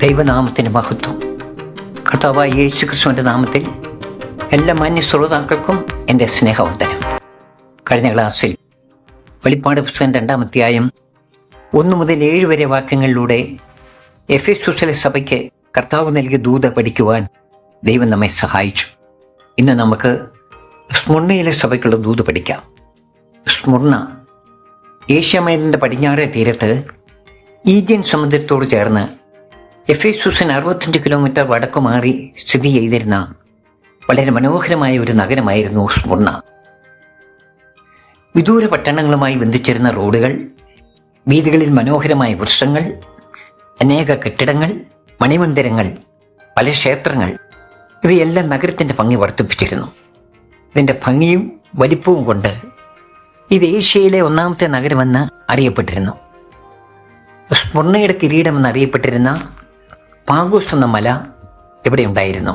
ദൈവനാമത്തിൻ്റെ മഹത്വം. കർത്താവായ യേശു ക്രിസ്തുവിൻ്റെ നാമത്തിൽ എല്ലാ മാന്യ ശ്രോതാക്കൾക്കും എൻ്റെ സ്നേഹവന്ദനം. കഴിഞ്ഞ ക്ലാസ്സിൽ വെളിപ്പാട് പുസ്തകം 2-ാം അധ്യായം 1 മുതൽ 7 വരെ വാക്യങ്ങളിലൂടെ എഫെസൂസിലെ സഭയ്ക്ക് കർത്താവ് നൽകിയ ദൂത പഠിക്കുവാൻ ദൈവം നമ്മെ സഹായിച്ചു. ഇന്ന് നമുക്ക് സ്മുർണയിലെ സഭയ്ക്കുള്ള ദൂത് പഠിക്കാം. സ്മുർണ ഏഷ്യാമൈനിൻ്റെ പടിഞ്ഞാറേ തീരത്ത് ഈജിയൻ സമുദ്രത്തോട് ചേർന്ന് എഫെസൂസിന് 65 കിലോമീറ്റർ വടക്കു മാറി സ്ഥിതി ചെയ്തിരുന്ന വളരെ മനോഹരമായ ഒരു നഗരമായിരുന്നു സ്മുർണ. വിദൂര പട്ടണങ്ങളുമായി ബന്ധിച്ചിരുന്ന റോഡുകൾ, വീഥികളിൽ മനോഹരമായ വൃക്ഷങ്ങൾ, അനേക കെട്ടിടങ്ങൾ, മണിമന്ദിരങ്ങൾ, പല ക്ഷേത്രങ്ങൾ, ഇവയെല്ലാം നഗരത്തിൻ്റെ ഭംഗി വർദ്ധിപ്പിച്ചിരുന്നു. ഇതിൻ്റെ ഭംഗിയും വലിപ്പവും കൊണ്ട് ഇത് ഏഷ്യയിലെ 1ാമത്തെ നഗരമെന്ന് അറിയപ്പെട്ടിരുന്നു. സ്മുർണയുടെ കിരീടമെന്നറിയപ്പെട്ടിരുന്ന പാഗോസ് എന്ന മല ഇവിടെ ഉണ്ടായിരുന്നു.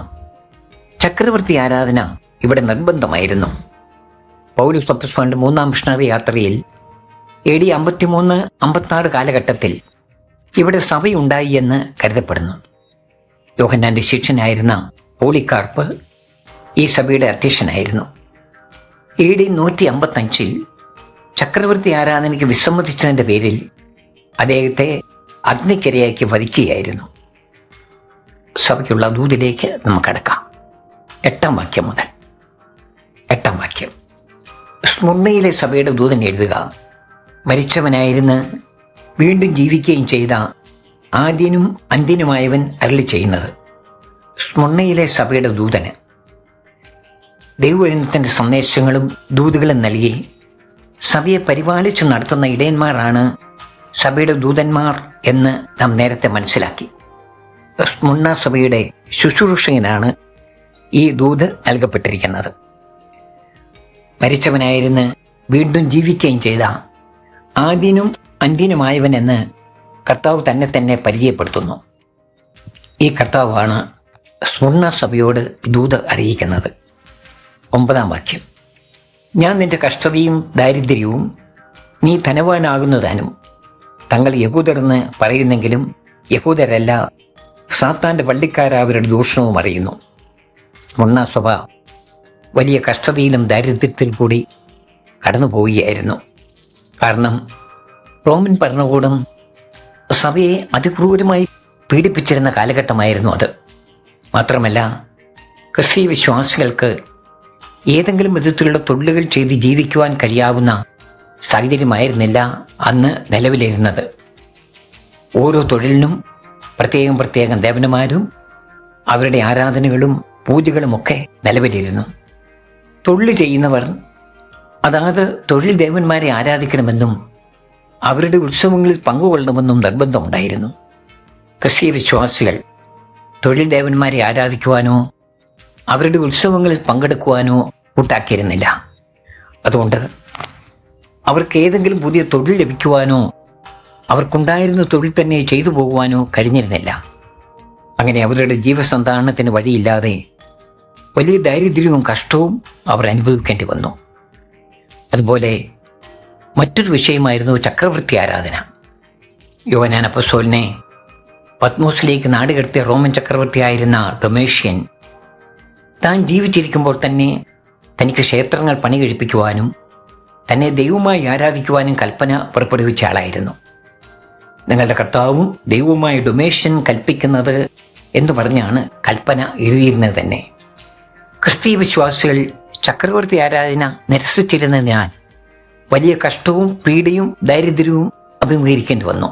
ചക്രവർത്തി ആരാധന ഇവിടെ നിർബന്ധമായിരുന്നു. പൗലോസ് അപ്പോസ്തലന്റെ 3-ാം മിഷണറി യാത്രയിൽ AD 53-56 കാലഘട്ടത്തിൽ ഇവിടെ സഭയുണ്ടായി എന്ന് കരുതപ്പെടുന്നു. യോഹന്നാന്റെ ശിഷ്യനായിരുന്ന പോളികാർപ്പ് ഈ സഭയുടെ അധ്യക്ഷനായിരുന്നു. AD 155 ചക്രവർത്തി ആരാധനയ്ക്ക് വിസമ്മതിച്ചതിൻ്റെ പേരിൽ അദ്ദേഹത്തെ അഗ്നിക്കിരയാക്കി വധിക്കുകയായിരുന്നു. സഭയ്ക്കുള്ള ദൂതിലേക്ക് നമുക്ക് കടക്കാം. 8-ാം വാക്യം മുതൽ. 8-ാം വാക്യം. സ്മുർണയിലെ സഭയുടെ ദൂതൻ എഴുതുക: മരിച്ചവനായിരുന്ന് വീണ്ടും ജീവിക്കുകയും ചെയ്ത ആദ്യനും അന്ത്യനുമായവൻ അരുളി ചെയ്യുന്നത്. സ്മുർണയിലെ സഭയുടെ ദൂതന് ദൈവവചനത്തിൻ്റെ സന്ദേശങ്ങളും ദൂതുകളും നൽകി സഭയെ പരിപാലിച്ചു നടത്തുന്ന ഇടയന്മാരാണ് സഭയുടെ ദൂതന്മാർ എന്ന് നാം നേരത്തെ മനസ്സിലാക്കി. സ്മുർണ സഭയുടെ ശുശ്രൂഷകനാണ് ഈ ദൂത് നൽകപ്പെട്ടിരിക്കുന്നത്. മരിച്ചവനായിരുന്ന് വീണ്ടും ജീവിക്കുകയും ചെയ്ത ആദ്യനും അന്ത്യനുമായവൻ എന്ന് കർത്താവ് തന്നെ പരിചയപ്പെടുത്തുന്നു. ഈ കർത്താവാണ് സ്മുർണ സഭയോട് ദൂത് അറിയിക്കുന്നത്. 9-ാം വാക്യം. ഞാൻ നിന്റെ കഷ്ടതയും ദാരിദ്ര്യവും നീ ധനവാനാകുന്നതാനും തങ്ങൾ യഹൂദരെന്ന് പറയുന്നെങ്കിലും യഹൂദരല്ല, സാത്താൻ്റെ പള്ളിക്കാരവരുടെ ദൂഷണവും അറിയുന്നു. സ്മുർണ സഭ വലിയ കഷ്ടതയിലും ദാരിദ്ര്യത്തിൽ കൂടി കടന്നു പോവുകയായിരുന്നു. കാരണം റോമൻ ഭരണകൂടം സഭയെ അതിക്രൂരമായി പീഡിപ്പിച്ചിരുന്ന കാലഘട്ടമായിരുന്നു അത്. മാത്രമല്ല, ക്രിസ്തീയ വിശ്വാസികൾക്ക് ഏതെങ്കിലും വിധത്തിലുള്ള തൊഴിലുകൾ ചെയ്ത് ജീവിക്കുവാൻ കഴിയാവുന്ന സാഹചര്യമായിരുന്നില്ല അന്ന് നിലവിലിരുന്നത്. ഓരോ തൊഴിലിനും പ്രത്യേകം ദേവന്മാരും അവരുടെ ആരാധനകളും പൂജകളുമൊക്കെ നിലവിലിരുന്നു. തൊഴിൽ ചെയ്യുന്നവർ അതാത് തൊഴിൽ ദേവന്മാരെ ആരാധിക്കണമെന്നും അവരുടെ ഉത്സവങ്ങളിൽ പങ്കുകൊള്ളണമെന്നും നിർബന്ധമുണ്ടായിരുന്നു. ക്രിസ്തീയ വിശ്വാസികൾ തൊഴിൽ ദേവന്മാരെ ആരാധിക്കുവാനോ അവരുടെ ഉത്സവങ്ങളിൽ പങ്കെടുക്കുവാനോ കൂട്ടാക്കിയിരുന്നില്ല. അതുകൊണ്ട് അവർക്ക് ഏതെങ്കിലും പുതിയ തൊഴിൽ ലഭിക്കുവാനോ അവർക്കുണ്ടായിരുന്ന തൊഴിൽ തന്നെ ചെയ്തു പോകുവാനോ കഴിഞ്ഞിരുന്നില്ല. അങ്ങനെ അവരുടെ ജീവസന്ധാരണത്തിന് വഴിയില്ലാതെ വലിയ ദാരിദ്ര്യവും കഷ്ടവും അവർ അനുഭവിക്കേണ്ടി വന്നു. അതുപോലെ മറ്റൊരു വിഷയമായിരുന്നു ചക്രവർത്തി ആരാധന. യോഹന്നാൻ അപ്പോസ്തലനെ പത്മോസിലേക്ക് നാടുകടത്തിയ റോമൻ ചക്രവർത്തിയായിരുന്ന ഡൊമേഷ്യൻ താൻ ജീവിച്ചിരിക്കുമ്പോൾ തന്നെ തനിക്ക് ക്ഷേത്രങ്ങൾ പണി കഴിപ്പിക്കുവാനും തന്നെ ദൈവമായി ആരാധിക്കുവാനും കൽപ്പന പുറപ്പെടുവിച്ച ആളായിരുന്നു. നിങ്ങളുടെ കർത്താവും ദൈവവുമായി ഡൊമേഷ്യൻ കൽപ്പിക്കുന്നത് എന്ന് പറഞ്ഞാണ് കൽപ്പന എഴുതിയിരുന്നത് തന്നെ. ക്രിസ്തീയ വിശ്വാസികൾ ചക്രവർത്തി ആരാധന നിരസിച്ചിരുന്നതിനാൽ വലിയ കഷ്ടവും പീഡയും ദാരിദ്ര്യവും അഭിമുഖീകരിക്കേണ്ടി വന്നു.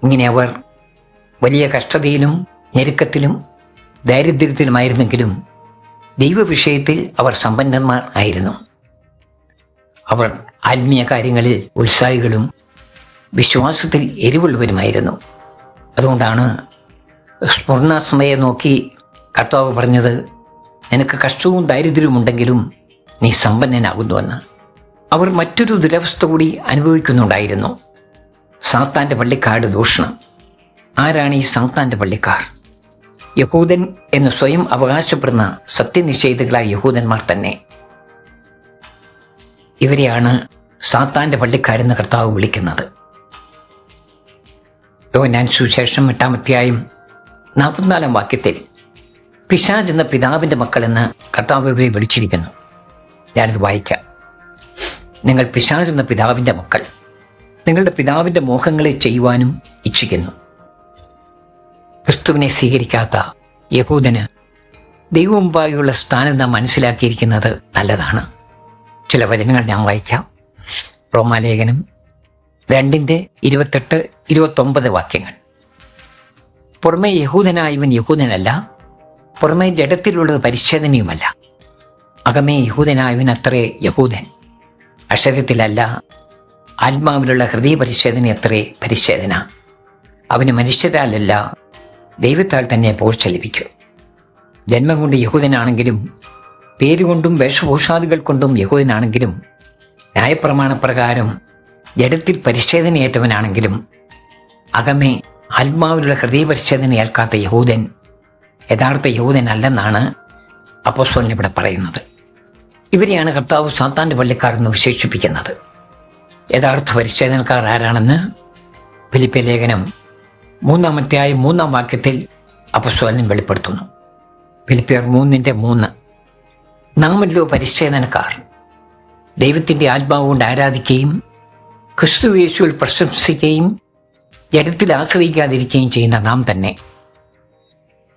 ഇങ്ങനെ അവർ വലിയ കഷ്ടതയിലും ഞെരുക്കത്തിലും ദാരിദ്ര്യത്തിലുമായിരുന്നെങ്കിലും ദൈവവിഷയത്തിൽ അവർ സമ്പന്നന്മാർ ആയിരുന്നു. അവർ ആത്മീയ കാര്യങ്ങളിൽ ഉത്സാഹികളും വിശ്വാസത്തിൽ എരിവുള്ളവരുമായിരുന്നു. അതുകൊണ്ടാണ് സ്മുർണ സഭയെ നോക്കി കർത്താവ് പറഞ്ഞത്, നിനക്ക് കഷ്ടവും ദാരിദ്ര്യവും ഉണ്ടെങ്കിലും നീ സമ്പന്നനാകുന്നുവെന്ന്. അവർ മറ്റൊരു ദുരവസ്ഥ കൂടി അനുഭവിക്കുന്നുണ്ടായിരുന്നു: സാത്താൻ്റെ പള്ളിക്കാരുടെ ദൂഷണം. ആരാണ് ഈ സാത്താൻ്റെ പള്ളിക്കാർ? യഹൂദൻ എന്ന് സ്വയം അവകാശപ്പെടുന്ന സത്യനിഷേധികളായ യഹൂദന്മാർ തന്നെ. ഇവരെയാണ് സാത്താൻ്റെ പള്ളിക്കാരെന്ന് കർത്താവ് വിളിക്കുന്നത്. യോഹന്നാൻ സുവിശേഷം 8-ാം അധ്യായം 44 വാക്യത്തിൽ പിശാച് എന്ന പിതാവിൻ്റെ മക്കളെന്ന് കർത്താവ് ഇവരെ വിളിച്ചിരിക്കുന്നു. ഞാനിത് വായിക്കാം. നിങ്ങൾ പിശാച് എന്ന പിതാവിൻ്റെ മക്കൾ, നിങ്ങളുടെ പിതാവിൻ്റെ മോഹങ്ങളെ ചെയ്യുവാനും ഇച്ഛിക്കുന്നു. ക്രിസ്തുവിനെ സ്വീകരിക്കാത്ത യഹൂദന് ദൈവമുമ്പായുള്ള സ്ഥാനം നാം മനസ്സിലാക്കിയിരിക്കുന്നത് നല്ലതാണ്. ചില വചനങ്ങൾ ഞാൻ വായിക്കാം. റോമാലേഖനം 2:28-29 വാക്യങ്ങൾ. പുറമേ യഹൂദനായവൻ യഹൂദനല്ല, പുറമേ ജഡത്തിലുള്ളത് പരിച്ഛേദനയുമല്ല. അകമേ യഹൂദനായവൻ അത്രേ യഹൂദൻ, അക്ഷരത്തിലല്ല ആത്മാവിലുള്ള ഹൃദയ പരിച്ഛേദന അത്രേ പരിച്ഛേദന. അവന് മനുഷ്യരാലല്ല ദൈവത്താൽ തന്നെ പോഴ്ച ലഭിക്കും. ജന്മം കൊണ്ട് യഹൂദനാണെങ്കിലും പേരുകൊണ്ടും വേഷഭൂഷാദികൾ കൊണ്ടും യഹൂദനാണെങ്കിലും ന്യായപ്രമാണപ്രകാരം ജഡത്തിൽ പരിച്ഛേദനയേറ്റവനാണെങ്കിലും അകമേ ആത്മാവിലുള്ള ഹൃദയ പരിച്ഛേദന ഏൽക്കാത്ത യഹൂദൻ യഥാർത്ഥ യഹൂദൻ അല്ലെന്നാണ് അപ്പോസ്തലൻ ഇവിടെ പറയുന്നത്. ഇവരെയാണ് കർത്താവ് സാത്താൻ്റെ പള്ളിക്കാരെന്ന് വിശേഷിപ്പിക്കുന്നത്. യഥാർത്ഥ പരിച്ഛേദനക്കാർ ആരാണെന്ന് ഫിലിപ്പിയ ലേഖനം 3 വാക്യത്തിൽ അപ്പോസ്തലൻ വെളിപ്പെടുത്തുന്നു. ഫിലിപ്പിയർ 3:3 നാമല്ലോ പരിച്ഛേദനക്കാർ, ദൈവത്തിൻ്റെ ആത്മാവ് കൊണ്ട് ആരാധിക്കുകയും ക്രിസ്തു യേശുവിൽ പ്രശംസിക്കുകയും ജഡത്തിൽ ആശ്രയിക്കാതിരിക്കുകയും ചെയ്യുന്ന നാം തന്നെ.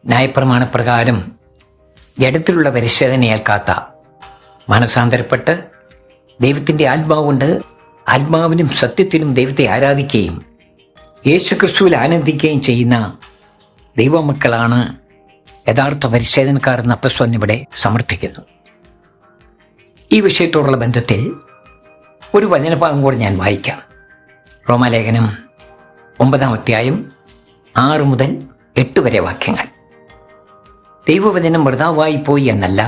ന്യായപ്രമാണപ്രകാരം ജഡത്തിലുള്ള പരിച്ഛേദന ഏൽക്കാത്ത, മനസാന്തരപ്പെട്ട് ദൈവത്തിൻ്റെ ആത്മാവ് കൊണ്ട് ആത്മാവിനും സത്യത്തിലും ദൈവത്തെ ആരാധിക്കുകയും യേശു ക്രിസ്തുവിൽ ആനന്ദിക്കുകയും ചെയ്യുന്ന ദൈവമക്കളാണ് യഥാർത്ഥ പരിച്ഛേദനക്കാർ എന്ന അപ്പോസ്തലൻ ഇവിടെ സമർത്ഥിക്കുന്നു. ഈ വിഷയത്തോടുള്ള ബന്ധത്തിൽ ഒരു വചനഭാഗം കൂടെ ഞാൻ വായിക്കാം. റോമാലേഖനം 9:6-8 വരെ വാക്യങ്ങൾ. ദൈവവചനം വൃഥാവായി പോയി എന്നല്ല,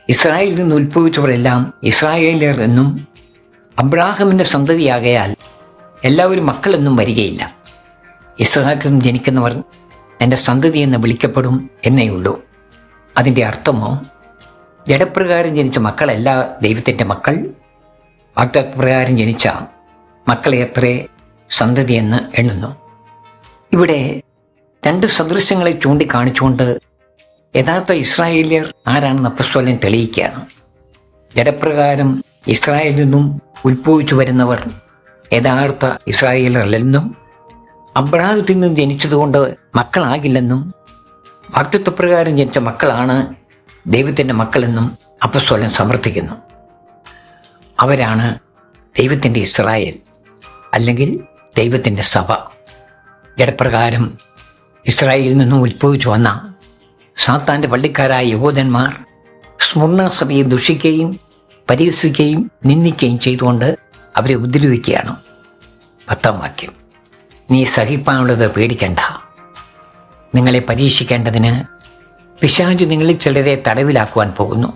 ഇസ്രായേലിൽ നിന്ന് ഉത്ഭവിച്ചവരെല്ലാം ഇസ്രായേലിയർ എന്നും അബ്രാഹാമിൻ്റെ സന്തതിയാകയാൽ എല്ലാവരും മക്കളെന്നും വരികയില്ല. ഇസ്ഹാക്കിൽ നിന്ന് ജനിക്കുന്നവർ എൻ്റെ സന്തതി എന്ന് വിളിക്കപ്പെടും എന്നേയുള്ളൂ. അതിൻ്റെ അർത്ഥമോ, ജഡപ്രകാരം ജനിച്ച മക്കളല്ല ദൈവത്തിൻ്റെ മക്കൾ, വാഗ്ദത്തപ്രകാരം ജനിച്ച മക്കളെ അത്രേ സന്തതി എന്ന് എണ്ണുന്നു. ഇവിടെ 2 സദൃശ്യങ്ങളെ ചൂണ്ടിക്കാണിച്ചുകൊണ്ട് യഥാർത്ഥ ഇസ്രായേലിയർ ആരാണെന്ന് അപ്പോസ്തലൻ തെളിയിക്കുകയാണ്. ജഡപ്രകാരം ഇസ്രായേലിൽ നിന്നും ഉത്ഭവിച്ചു വരുന്നവർ യഥാർത്ഥ ഇസ്രായേലല്ലെന്നും അബ്രാഹത്തിൽ നിന്നും ജനിച്ചതുകൊണ്ട് മക്കളാകില്ലെന്നും വാഗ്ദത്തപ്രകാരം ജനിച്ച മക്കളാണ് ദൈവത്തിൻ്റെ മക്കളെന്നും അപ്പോസ്തലൻ സമർത്ഥിക്കുന്നു. അവരാണ് ദൈവത്തിൻ്റെ ഇസ്രായേൽ, അല്ലെങ്കിൽ ദൈവത്തിൻ്റെ സഭ. ജഡപ്രകാരം ഇസ്രായേലിൽ നിന്നും ഉത്ഭവിച്ചു വന്ന സാത്താൻ്റെ പള്ളിക്കാരായ യഹൂദന്മാർ സ്മുർണ്ണസഭയെ ദുഷിക്കുകയും പരിഹസിക്കുകയും നിന്ദിക്കുകയും ചെയ്തുകൊണ്ട് അവരെ ഉപദ്രവിക്കുകയാണ്. 10 വാക്യം. നീ സഹിപ്പാനുള്ളത് പേടിക്കണ്ട, നിങ്ങളെ പരീക്ഷിക്കേണ്ടതിന് പിശാച് നിങ്ങളിൽ ചിലരെ തടവിലാക്കുവാൻ പോകുന്നു.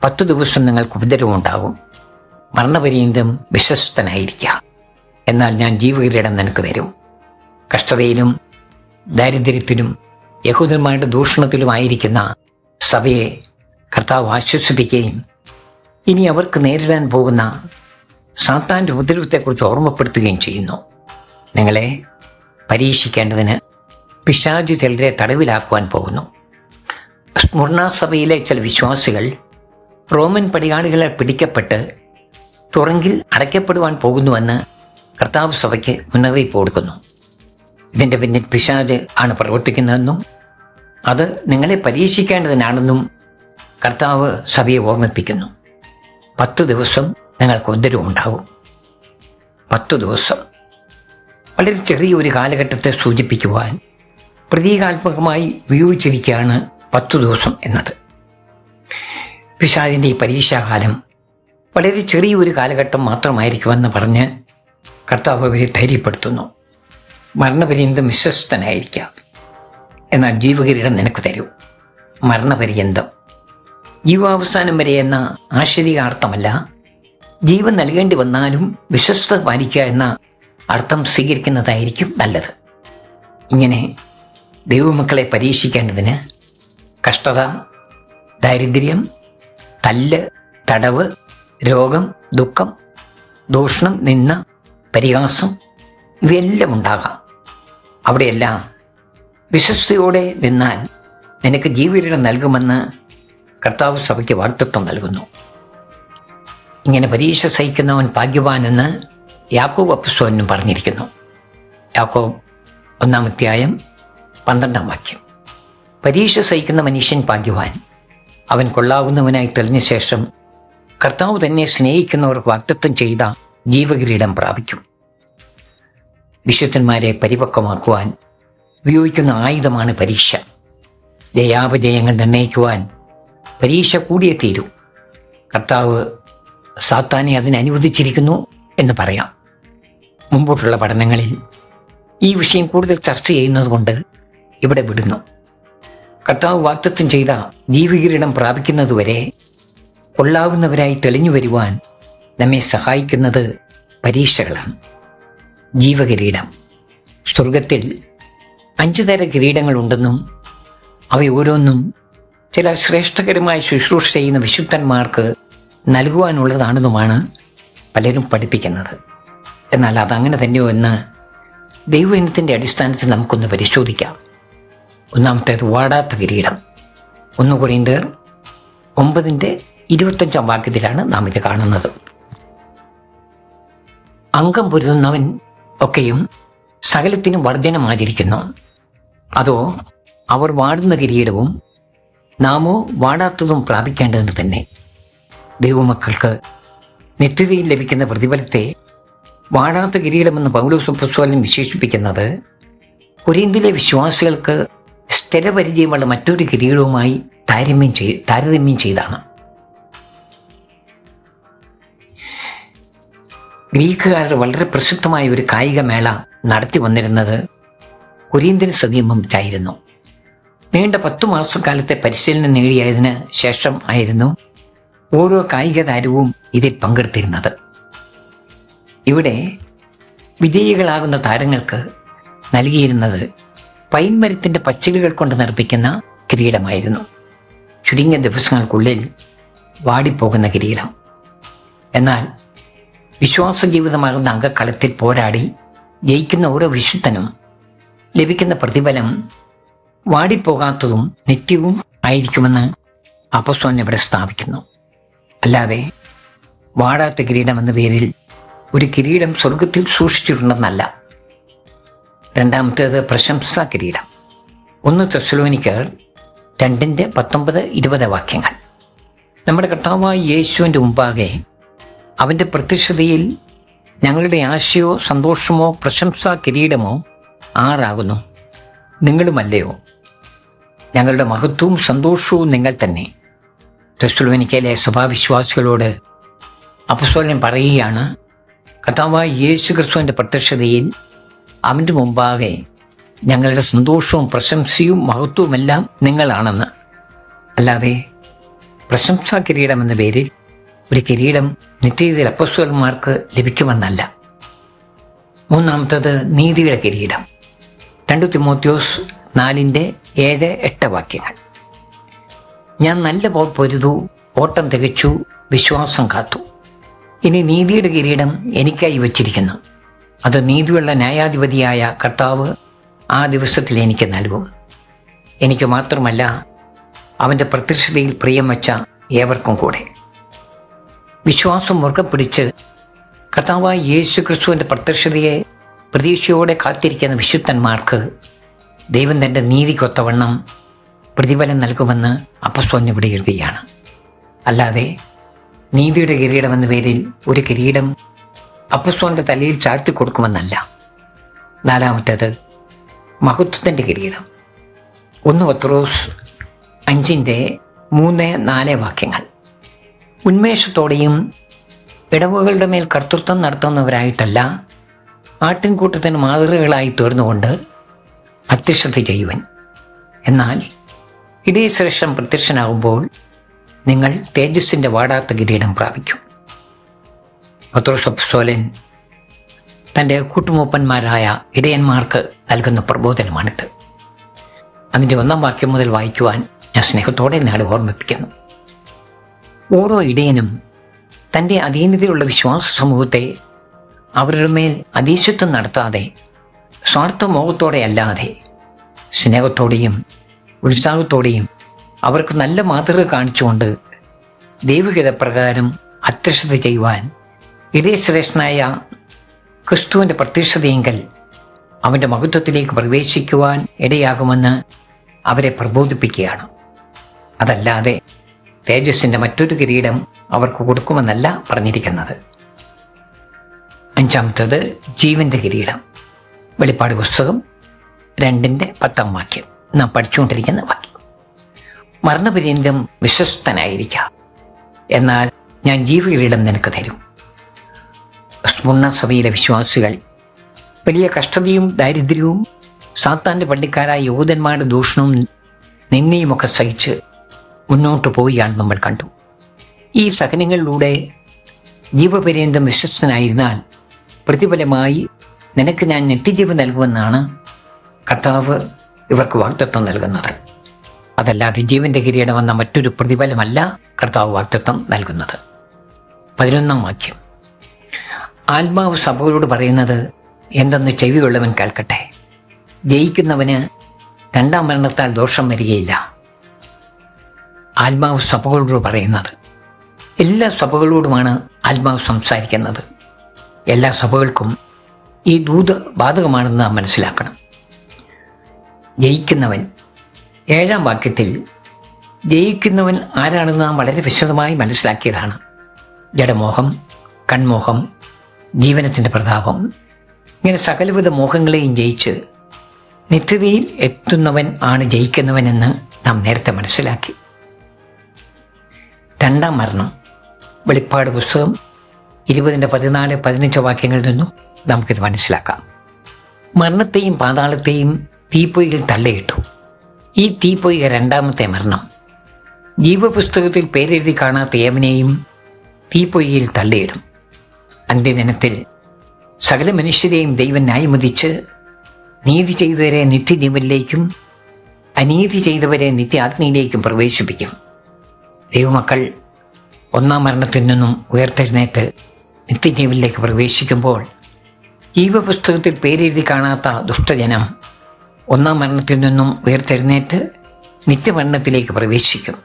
10 ദിവസം നിങ്ങൾക്ക് ഉപദ്രവമുണ്ടാകും. മരണപര്യന്തം വിശ്വസ്തനായിരിക്കുക, എന്നാൽ ഞാൻ ജീവകിരീടം നിനക്ക് തരും. കഷ്ടതയിലും ദാരിദ്ര്യത്തിലും യഹൂദന്മാരുടെ ദൂഷണത്തിലുമായിരിക്കുന്ന സഭയെ കർത്താവ് ആശ്വസിപ്പിക്കുകയും ഇനി അവർക്ക് നേരിടാൻ പോകുന്ന സാത്താൻ്റെ ഉപദ്രവത്തെക്കുറിച്ച് ഓർമ്മപ്പെടുത്തുകയും ചെയ്യുന്നു. നിങ്ങളെ പരീക്ഷിക്കേണ്ടതിന് പിശാച് ചിലരെ തടവിലാക്കുവാൻ പോകുന്നു. സ്മുർണ്ണ സഭയിലെ ചില വിശ്വാസികൾ റോമൻ പടയാളികളെ പിടിക്കപ്പെട്ട് തുറങ്കിൽ അടയ്ക്കപ്പെടുവാൻ പോകുന്നുവെന്ന് കർത്താവ് സഭയ്ക്ക് മുന്നറിയിപ്പ് കൊടുക്കുന്നു. ഇതിൻ്റെ പിന്നിൽ പിശാച് ആണ് പ്രവർത്തിക്കുന്നതെന്നും അത് നിങ്ങളെ പരീക്ഷിക്കേണ്ടതിനാണെന്നും കർത്താവ് സഭയെ ഓർമ്മിപ്പിക്കുന്നു. 10 ദിവസം നിങ്ങൾക്ക് ഉപദ്രവം ഉണ്ടാവും. 10 ദിവസം വളരെ ചെറിയൊരു കാലഘട്ടത്തെ സൂചിപ്പിക്കുവാൻ പ്രതീകാത്മകമായി ഉപയോഗിച്ചിരിക്കുകയാണ് 10 ദിവസം എന്നത്. പിശാചിൻ്റെ ഈ പരീക്ഷാകാലം വളരെ ചെറിയൊരു കാലഘട്ടം മാത്രമായിരിക്കുമെന്ന് പറഞ്ഞ് കർത്താവ് അവരെ ധൈര്യപ്പെടുത്തുന്നു. മരണപര്യന്തം വിശ്വസ്തനായിരിക്കുക, എന്നാൽ ജീവകിരീടം നിനക്ക് തരൂ. മരണപര്യന്തം, ജീവാവസാനം വരെ എന്ന ആശ്ചര്യാർത്ഥമല്ല, ജീവൻ നൽകേണ്ടി വന്നാലും വിശ്വസ്തത പാലിക്കുക എന്ന അർത്ഥം സ്വീകരിക്കുന്നതായിരിക്കും നല്ലത്. ഇങ്ങനെ ദൈവമക്കളെ പരീക്ഷിക്കേണ്ടതിന് കഷ്ടത, ദാരിദ്ര്യം, തല്ല്, തടവ്, രോഗം, ദുഃഖം, ദൂഷണം, നിന്ന, പരിഹാസം ഇവയെല്ലാം ഉണ്ടാകാം. അവിടെയെല്ലാം വിശ്വസ്തയോടെ നിന്നാൽ നിനക്ക് ജീവകിരീടം നൽകുമെന്ന് കർത്താവ് സഭയ്ക്ക് വാഗ്ദത്തം നൽകുന്നു. ഇങ്ങനെ പരീക്ഷ സഹിക്കുന്നവൻ ഭാഗ്യവാൻ എന്ന് യാക്കോബ് അപ്പോസ്തലനും പറഞ്ഞിരിക്കുന്നു. യാക്കോബ് 1:12 പരീക്ഷ സഹിക്കുന്ന മനുഷ്യൻ ഭാഗ്യവാൻ. അവൻ കൊള്ളാവുന്നവനായി തെളിഞ്ഞ ശേഷം കർത്താവ് തന്നെ സ്നേഹിക്കുന്നവർക്ക് വാഗ്ദത്തം ചെയ്ത ജീവകിരീടം പ്രാപിക്കും. വിശുദ്ധന്മാരെ പരിപക്വമാക്കുവാൻ ഉപയോഗിക്കുന്ന ആയുധമാണ് പരീക്ഷ. ജയാപജയങ്ങൾ നിർണ്ണയിക്കുവാൻ പരീക്ഷ കൂടിയേ തീരൂ. കർത്താവ് സാത്താനെ അതിനനുവദിച്ചിരിക്കുന്നു എന്ന് പറയാം. മുമ്പോട്ടുള്ള പഠനങ്ങളിൽ ഈ വിഷയം കൂടുതൽ ചർച്ച ചെയ്യുന്നത് കൊണ്ട് ഇവിടെ വിടുന്നു. കർത്താവ് വാഗ്ദത്തം ചെയ്ത ജീവകിരീടം പ്രാപിക്കുന്നതുവരെ കൊള്ളാവുന്നവരായി തെളിഞ്ഞു വരുവാൻ നമ്മെ സഹായിക്കുന്നത് പരീക്ഷകളാണ്. ജീവകിരീടം. സ്വർഗത്തിൽ 5 തര കിരീടങ്ങളുണ്ടെന്നും അവ ഓരോന്നും ചില ശ്രേഷ്ഠകരമായ ശുശ്രൂഷ ചെയ്യുന്ന വിശുദ്ധന്മാർക്ക് നൽകുവാനുള്ളതാണെന്നുമാണ് പലരും പഠിപ്പിക്കുന്നത്. എന്നാൽ അതങ്ങനെ തന്നെയോ എന്ന് ദൈവവചനത്തിൻ്റെ അടിസ്ഥാനത്തിൽ നമുക്കൊന്ന് പരിശോധിക്കാം. ഒന്നാമത്തേത് വാടാത്ത കിരീടം. 1 കൊരിന്ത്യർ 9:25 നാം ഇത് കാണുന്നത്. അംഗം പൊരുതുന്നവൻ ഒക്കെയും സകലത്തിനും വർജനമാചരിക്കുന്നു. അതോ അവർ വാടുന്ന കിരീടവും നാമോ വാടാത്തതും പ്രാപിക്കേണ്ടതിന് തന്നെ. ദൈവമക്കൾക്ക് നിത്യതയിൽ ലഭിക്കുന്ന പ്രതിഫലത്തെ വാടാത്ത കിരീടമെന്ന് പൗലോസ് അപ്പോസ്തലൻ വിശേഷിപ്പിക്കുന്നത് കൊരിന്തിലെ വിശ്വാസികൾക്ക് സ്ഥിരപരിചയമുള്ള മറ്റൊരു കിരീടവുമായി താരതമ്യം ചെയ്താണ്. ഗ്രീക്കുകാരുടെ വളരെ പ്രസിദ്ധമായ ഒരു കായികമേള നടത്തി വന്നിരുന്നത് കൊരിന്തിന് സമീപം വെച്ചായിരുന്നു. നീണ്ട 10 മാസക്കാലത്തെ പരിശീലനം നേടിയതിന് ശേഷം ആയിരുന്നു ഓരോ കായിക താരവും ഇതിൽ പങ്കെടുത്തിരുന്നത്. ഇവിടെ വിജയികളാകുന്ന താരങ്ങൾക്ക് നൽകിയിരുന്നത് പൈൻമരത്തിൻ്റെ പച്ചിലുകൾ കൊണ്ട് നിർമ്മിക്കുന്ന കിരീടമായിരുന്നു. ചുരുങ്ങിയ ദിവസങ്ങൾക്കുള്ളിൽ വാടിപ്പോകുന്ന കിരീടം. എന്നാൽ വിശ്വാസ ജീവിതമാകുന്ന അംഗക്കളത്തിൽ പോരാടി ജയിക്കുന്ന ഓരോ വിശുദ്ധനും ലഭിക്കുന്ന പ്രതിഫലം വാടിപ്പോകാത്തതും നിത്യവും ആയിരിക്കുമെന്ന് അപ്പോസ്തലൻ ഇവിടെ സ്ഥാപിക്കുന്നു. അല്ലാതെ വാടാത്ത കിരീടം എന്ന പേരിൽ ഒരു കിരീടം സ്വർഗത്തിൽ സൂക്ഷിച്ചിട്ടുണ്ടെന്നല്ല. രണ്ടാമത്തേത് പ്രശംസാ കിരീടം. 1 തെസ്സലോനിക്കർ 2:19-20 നമ്മുടെ കർത്താവായ യേശുവിൻ്റെ മുമ്പാകെ അവൻ്റെ പ്രത്യക്ഷതയിൽ ഞങ്ങളുടെ ആശയോ സന്തോഷമോ പ്രശംസാ കിരീടമോ ആറാകുന്നു. നിങ്ങളുമല്ലയോ? ഞങ്ങളുടെ മഹത്വവും സന്തോഷവും നിങ്ങൾ തന്നെ. തെസ്സലോനിക്കയിലെ സഭാവിശ്വാസികളോട് അപ്പോസ്തലൻ പറയുകയാണ്, കർത്താവായ യേശു ക്രിസ്തുവിൻ്റെ പ്രത്യക്ഷതയിൽ അവൻ്റെ മുമ്പാകെ ഞങ്ങളുടെ സന്തോഷവും പ്രശംസയും മഹത്വവുമെല്ലാം നിങ്ങളാണെന്ന്. അല്ലാതെ പ്രശംസാ കിരീടം എന്ന പേരിൽ ഒരു കിരീടം നിത്യതയിൽ അപ്പോസ്തലന്മാർക്ക് ലഭിക്കുമെന്നല്ല. മൂന്നാമത്തത് നീതിയുടെ കിരീടം. 2 തിമോത്തിയോസ് 4:7-8 ഞാൻ നല്ല പൊരുതു, ഓട്ടം തികച്ചു, വിശ്വാസം കാത്തു. ഇനി നീതിയുടെ കിരീടം എനിക്കായി വച്ചിരിക്കുന്നു. അത് നീതിയുള്ള ന്യായാധിപതിയായ കർത്താവ് ആ ദിവസത്തിൽ എനിക്ക് നൽകും. എനിക്ക് മാത്രമല്ല, അവൻ്റെ പ്രത്യക്ഷതയിൽ പ്രിയം വച്ച ഏവർക്കും കൂടെ. വിശ്വാസം മുറുകെ പിടിച്ച് കർത്താവായ യേശു ക്രിസ്തുവിൻ്റെ പ്രത്യക്ഷതയെ പ്രതീക്ഷയോടെ കാത്തിരിക്കുന്ന വിശുദ്ധന്മാർക്ക് ദൈവം തൻ്റെ നീതിക്കൊത്തവണ്ണം പ്രതിഫലം നൽകുമെന്ന് അപ്പോസ്തലൻ ഇവിടെ എഴുതുകയാണ്. അല്ലാതെ നീതിയുടെ കിരീടം എന്ന പേരിൽ ഒരു കിരീടം അപ്പോസ്തലന്റെ തലയിൽ ചാർത്തി കൊടുക്കുമെന്നല്ല. നാലാമത്തേത് മഹത്വത്തിൻ്റെ കിരീടം. 1 പത്രോസ് 5:3-4 ഉന്മേഷത്തോടെയും ഇടവുകളുടെ മേൽ കർത്തൃത്വം നടത്തുന്നവരായിട്ടല്ല, ആട്ടിൻകൂട്ടത്തിന് മാതൃകകളായി തീർന്നുകൊണ്ട് അത്യശ്രദ്ധ ചെയ്യുവൻ. എന്നാൽ ഇടയശ്രേഷ്ഠൻ പ്രത്യക്ഷനാകുമ്പോൾ നിങ്ങൾ തേജസ്സിൻ്റെ വാടാത്ത കിരീടം പ്രാപിക്കും. പത്രോസ് അപ്പോസ്തലൻ തൻ്റെ കൂട്ടുമൂപ്പന്മാരായ ഇടയന്മാർക്ക് നൽകുന്ന പ്രബോധനമാണിത്. അതിൻ്റെ 1 വാക്യം മുതൽ വായിക്കുവാൻ ഞാൻ സ്നേഹത്തോടെ നാളെ ഓർമ്മിപ്പിക്കുന്നു. ഓരോ ഇടയനും തൻ്റെ അധീനതയുള്ള വിശ്വാസ സമൂഹത്തെ അവരുടെ മേൽ അധീശത്വം നടത്താതെ സ്വാർത്ഥമോഹത്തോടെ അല്ലാതെ സ്നേഹത്തോടെയും ഉത്സാഹത്തോടെയും അവർക്ക് നല്ല മാതൃക കാണിച്ചുകൊണ്ട് ദൈവഹിതപ്രകാരം അധ്യക്ഷത ചെയ്യുവാൻ ഇടയശ്രേഷ്ഠനായ ക്രിസ്തുവിൻ്റെ പ്രത്യക്ഷതയെങ്കിൽ അവൻ്റെ മഹത്വത്തിലേക്ക് പ്രവേശിക്കുവാൻ ഇടയാകുമെന്ന് അവരെ പ്രബോധിപ്പിക്കുകയാണ്. അതല്ലാതെ തേജസ്സിൻ്റെ മറ്റൊരു കിരീടം അവർക്ക് കൊടുക്കുമെന്നല്ല പറഞ്ഞിരിക്കുന്നത്. അഞ്ചാമത്തത് ജീവൻ്റെ കിരീടം. വെളിപ്പാട് പുസ്തകം 2:10 നാം പഠിച്ചുകൊണ്ടിരിക്കുന്ന വാക്യം. മരണപര്യന്തം വിശ്വസ്തനായിരിക്കാം, എന്നാൽ ഞാൻ ജീവകിരീടം നിനക്ക് തരും. സ്മുർണ്ണ സഭയിലെ വിശ്വാസികൾ വലിയ കഷ്ടതയും ദാരിദ്ര്യവും സാത്താൻ്റെ പള്ളിക്കാരായ യഹൂദന്മാരുടെ ദൂഷണവും നിന്ദയുമൊക്കെ സഹിച്ച് മുന്നോട്ട് പോവുകയാണ് നമ്മൾ കണ്ടു. ഈ സഹനങ്ങളിലൂടെ ജീവപര്യന്തം വിശ്വസ്തനായിരുന്നാൽ പ്രതിഫലമായി നിനക്ക് ഞാൻ നിത്യജീവൻ നൽകുമെന്നാണ് കർത്താവ് ഇവർക്ക് വാഗ്ദത്തം നൽകുന്നത്. അതല്ലാതെ ജീവൻ്റെ കിരീടം എന്ന മറ്റൊരു പ്രതിഫലമല്ല കർത്താവ് വാഗ്ദത്തം നൽകുന്നത്. 11 വാക്യം. ആത്മാവ് സഭകളോട് പറയുന്നത് എന്തെന്ന് ചെവിയുള്ളവൻ കേൾക്കട്ടെ. ജയിക്കുന്നവന് രണ്ടാം മരണത്താൽ ദോഷം വരികയില്ല. ആത്മാവ് സഭകളോട് പറയുന്നത്, എല്ലാ സഭകളോടുമാണ് ആത്മാവ് സംസാരിക്കുന്നത്. എല്ലാ സഭകൾക്കും ഈ ദൂത് ബാധകമാണെന്ന് നാം മനസ്സിലാക്കണം. ജയിക്കുന്നവൻ, 7 വാക്യത്തിൽ ജയിക്കുന്നവൻ ആരാണെന്ന് നാം വളരെ വിശദമായി മനസ്സിലാക്കിയതാണ്. ജഡമോഹം, കൺമോഹം, ജീവനത്തിൻ്റെ പ്രതാപം, ഇങ്ങനെ സകലവിധ മോഹങ്ങളെയും ജയിച്ച് നിത്യതയിൽ എത്തുന്നവൻ ആണ് ജയിക്കുന്നവനെന്ന് നാം നേരത്തെ മനസ്സിലാക്കി. രണ്ടാം മരണം. വെളിപ്പാട് പുസ്തകം 20:14-15 വാക്യങ്ങളിൽ നിന്നും നമുക്കിത് മനസ്സിലാക്കാം. മരണത്തെയും പാതാളത്തെയും തീപ്പൊയ്യിൽ തള്ളിയിട്ടു. ഈ തീപ്പൊയ്ക രണ്ടാമത്തെ മരണം. ജീവപുസ്തകത്തിൽ പേരെഴുതി കാണാത്ത ഏവനെയും തീപ്പൊയ്യിൽ തള്ളിയിടും. അന്ത്യദിനത്തിൽ സകല മനുഷ്യരെയും ദൈവം ന്യായമതിച്ച് നീതി ചെയ്തവരെ നിത്യജീവനിലേക്കും അനീതി ചെയ്തവരെ നിത്യാഗ്നിയിലേക്കും പ്രവേശിപ്പിക്കും. ദൈവമക്കൾ ഒന്നാം മരണത്തിൽ നിന്നും ഉയർത്തെഴുന്നേറ്റ് നിത്യജീവനിലേക്ക് പ്രവേശിക്കുമ്പോൾ ജീവപുസ്തകത്തിൽ പേരെഴുതി കാണാത്ത ദുഷ്ടജനം ഒന്നാം മരണത്തിൽ നിന്നും ഉയർത്തെഴുന്നേറ്റ് നിത്യമരണത്തിലേക്ക് പ്രവേശിക്കും.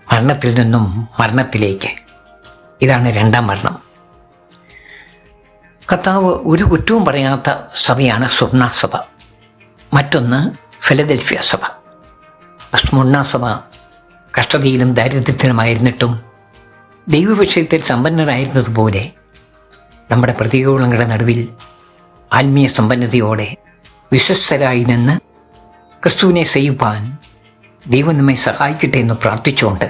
മരണത്തിൽ നിന്നും മരണത്തിലേക്ക്. ഇതാണ് രണ്ടാം മരണം. കർത്താവ് ഒരു കുറ്റവും പറയാത്ത സഭയാണ് സ്മുർണ്ണ സഭ. മറ്റൊന്ന് ഫിലദൽഫിയ സഭ. സ്മുർണ്ണ സഭ കഷ്ടതയിലും ദാരിദ്ര്യത്തിലുമായിരുന്നിട്ടും ദൈവവിഷയത്തിൽ സമ്പന്നരായിരുന്നതുപോലെ നമ്മുടെ പ്രതികൂലങ്ങളുടെ നടുവിൽ ആത്മീയ സമ്പന്നതയോടെ വിശ്വസ്തരായി നിന്ന് ക്രിസ്തുവിനെ സേവിപ്പാൻ ദൈവം നമ്മെ സഹായിക്കട്ടെ എന്ന് പ്രാർത്ഥിച്ചുകൊണ്ട്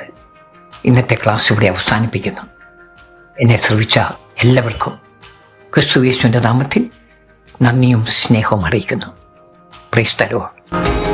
ഇന്നത്തെ ക്ലാസ് ഇവിടെ അവസാനിപ്പിക്കുന്നു. എന്നെ ശ്രവിച്ച എല്ലാവർക്കും ക്രിസ്തു യേശുവിൻ്റെ നാമത്തിൽ നന്ദിയും സ്നേഹവും അറിയിക്കുന്നു. Praise the Lord.